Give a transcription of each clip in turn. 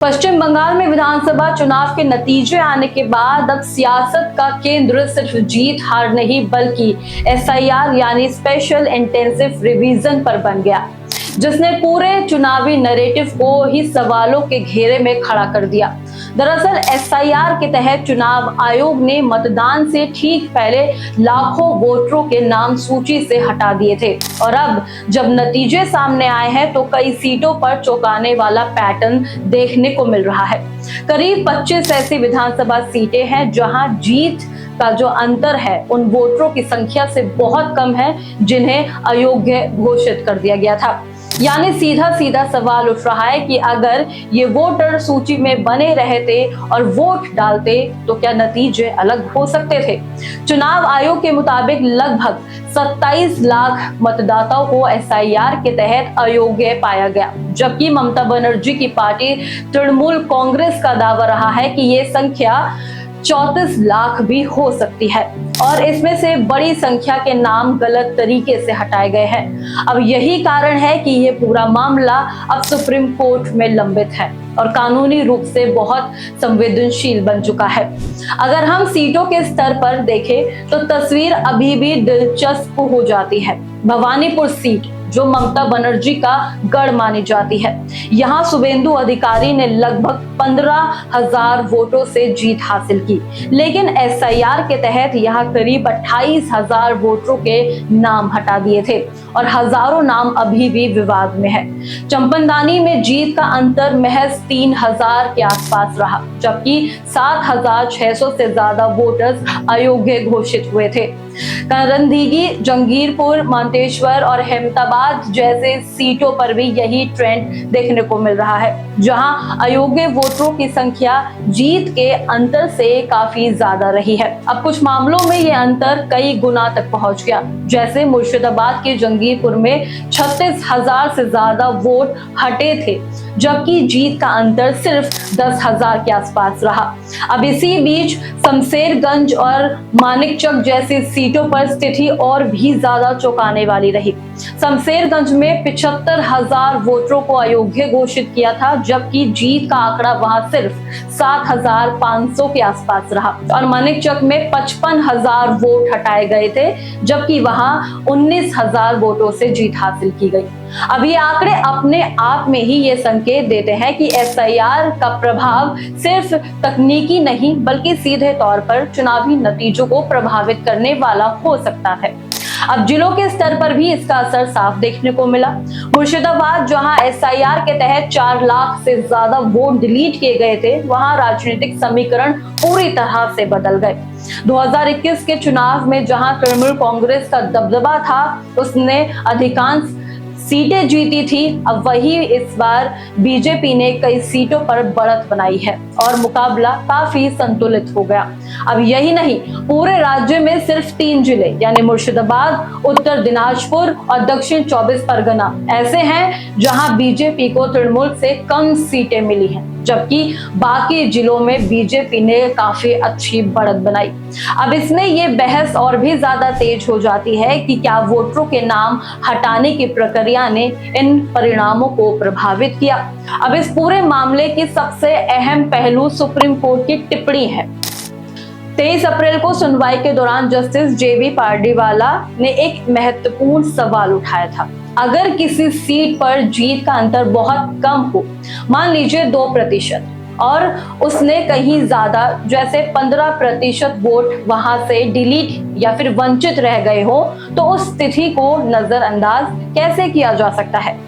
पश्चिम बंगाल में विधानसभा चुनाव के नतीजे आने के बाद अब सियासत का केंद्र सिर्फ जीत हार नहीं बल्कि एसआईआर यानी स्पेशल इंटेंसिव रिवीजन पर बन गया, जिसने पूरे चुनावी नैरेटिव को ही सवालों के घेरे में खड़ा कर दिया। दरअसल एसआईआर के तहत चुनाव आयोग ने मतदान से ठीक पहले लाखों वोटरों के नाम सूची से हटा दिए थे और अब जब नतीजे सामने आए हैं तो कई सीटों पर चौंकाने वाला पैटर्न देखने को मिल रहा है। करीब 25 ऐसी विधानसभा सीटें हैं जहां जीत का जो अंतर है उन वोटरों की संख्या से बहुत कम है जिन्हें अयोग्य घोषित कर दिया गया था। यानी सीधा सीधा सवाल उठ रहा है कि अगर ये वोटर सूची में बने रहते और वोट डालते तो क्या नतीजे अलग हो सकते थे। चुनाव आयोग के मुताबिक लगभग 27 लाख मतदाताओं को एसआईआर के तहत अयोग्य पाया गया, जबकि ममता बनर्जी की पार्टी तृणमूल कांग्रेस का दावा रहा है कि ये संख्या 34 लाख भी हो सकती है और इसमें से बड़ी संख्या के नाम गलत तरीके से हटाए गए हैं। अब यही कारण है कि ये पूरा मामला अब सुप्रीम कोर्ट में लंबित है और कानूनी रूप से बहुत संवेदनशील बन चुका है। अगर हम सीटों के स्तर पर देखें तो तस्वीर अभी भी दिलचस्प हो जाती है। भवानीपुर सीट जो ममता बनर्जी का गढ़ मानी जाती है, यहाँ शुभेंदु अधिकारी ने लगभग 15,000 वोटों से जीत हासिल की, लेकिन एसआईआर के तहत यहाँ करीब 28,000 वोटरों के नाम हटा दिए थे और हजारों नाम अभी भी विवाद में है। चंपनदानी में जीत का अंतर महज 3,000 के आसपास रहा, जबकि 7,600 से ज्यादा वोटर्स अयोग्य घोषित हुए थे। करंदीगी, जंगीरपुर, मंतेश्वर और अहमदाबाद जैसे सीटों पर भी यही ट्रेंड देखने को मिल रहा है, जहां अयोग्य वोटरों की संख्या जीत के अंतर से काफी ज्यादा रही है। अब कुछ मामलों में ये अंतर कई गुना तक पहुंच गया, जैसे मुर्शिदाबाद के जंगीरपुर में 36,000 से ज्यादा वोट हटे थे, जबकि जीत का अंतर सिर्फ 10,000 के आसपास रहा। अब इसी बीच शमशेरगंज और मानिकचक जैसी सीटों पर स्थिति और भी ज्यादा चौंकाने वाली रही। शमशेरगंज में 75,000 वोटरों को अयोग्य घोषित किया था, जबकि जीत का आंकड़ा वहां सिर्फ 7,500 के आसपास रहा और मानिकचक में 55,000 वोट हटाए गए थे, जबकि वहां 19,000 वोटों से जीत हासिल की गई। अब ये आंकड़े अपने आप में ही ये संकेत देते हैं कि एसआईआर का प्रभाव सिर्फ तकनीकी नहीं बल्कि सीधे तौर पर चुनावी नतीजों को प्रभावित करने वाला हो सकता है। अब जिलों के स्तर पर भी इसका असर साफ देखने को मिला। मुर्शिदाबाद, जहां एसआईआर के तहत 4 लाख से ज्यादा वोट डिलीट किए गए थे, वहां राजनीतिक समीकरण पूरी तरह से बदल गए। 2021 के चुनाव में जहां तृणमूल कांग्रेस का दबदबा था, उसने अधिकांश सीटें जीती थी। अब वही इस बार बीजेपी ने कई सीटों पर बढ़त बनाई है और मुकाबला काफी संतुलित हो गया। अब यही नहीं, पूरे राज्य में सिर्फ 3 जिले यानी मुर्शिदाबाद, उत्तर दिनाजपुर और दक्षिण 24 परगना ऐसे हैं जहां बीजेपी को तृणमूल से कम सीटें मिली हैं, जबकि बाकी जिलों में बीजेपी ने काफी अच्छी बढ़त बनाई। अब इसमें ये बहस और भी ज्यादा तेज हो जाती है कि क्या वोटरों के नाम हटाने की प्रक्रिया ने इन परिणामों को प्रभावित किया। अब इस पूरे मामले की सबसे अहम पहलू सुप्रीम कोर्ट की टिप्पणी है। 23 अप्रैल को सुनवाई के दौरान जस्टिस जेबी पारडीवाला ने एक महत्वपूर्ण सवाल उठाया था। अगर किसी सीट पर जीत का अंतर बहुत कम हो, मान लीजिए 2%, और उसने कहीं ज्यादा जैसे 15% वोट वहां से डिलीट या फिर वंचित रह गए हो, तो उस स्थिति को नजरअंदाज कैसे किया जा सकता है।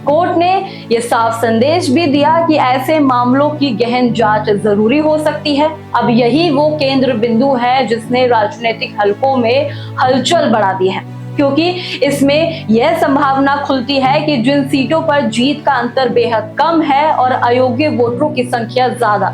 कोर्ट ने यह साफ संदेश भी दिया कि ऐसे मामलों की गहन जांच जरूरी हो सकती है। अब यही वो केंद्र बिंदु है जिसने राजनीतिक हलकों में हलचल बढ़ा दी है, क्योंकि इसमें यह संभावना खुलती है कि जिन सीटों पर जीत का अंतर बेहद कम है और अयोग्य वोटरों की संख्या ज्यादा,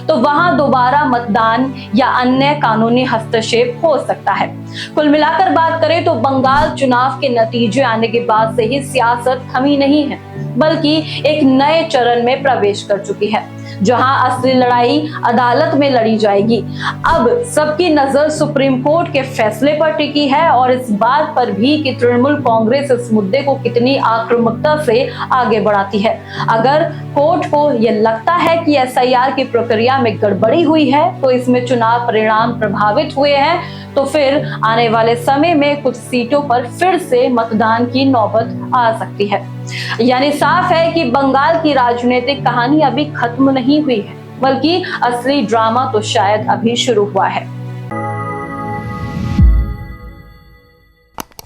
तो वहां दोबारा मतदान या अन्य कानूनी हस्तक्षेप हो सकता है। कुल मिलाकर बात करें तो बंगाल चुनाव के नतीजे आने के बाद से ही सियासत थमी नहीं है, बल्कि एक नए चरण में प्रवेश कर चुकी है, जहां असली लड़ाई अदालत में लड़ी जाएगी। अब सबकी नजर सुप्रीम कोर्ट के फैसले पर टिकी है और इस बात पर भी कि तृणमूल कांग्रेस इस मुद्दे को कितनी आक्रामकता से आगे बढ़ाती है। अगर कोर्ट को यह लगता है कि एसआईआर की प्रक्रिया में गड़बड़ी हुई है, तो इसमें चुनाव परिणाम प्रभावित हुए हैं, तो फिर आने वाले समय में कुछ सीटों पर फिर से मतदान की नौबत आ सकती है। यानी साफ है कि बंगाल की राजनीतिक कहानी अभी खत्म नहीं हुई है, बल्कि असली ड्रामा तो शायद अभी शुरू हुआ है।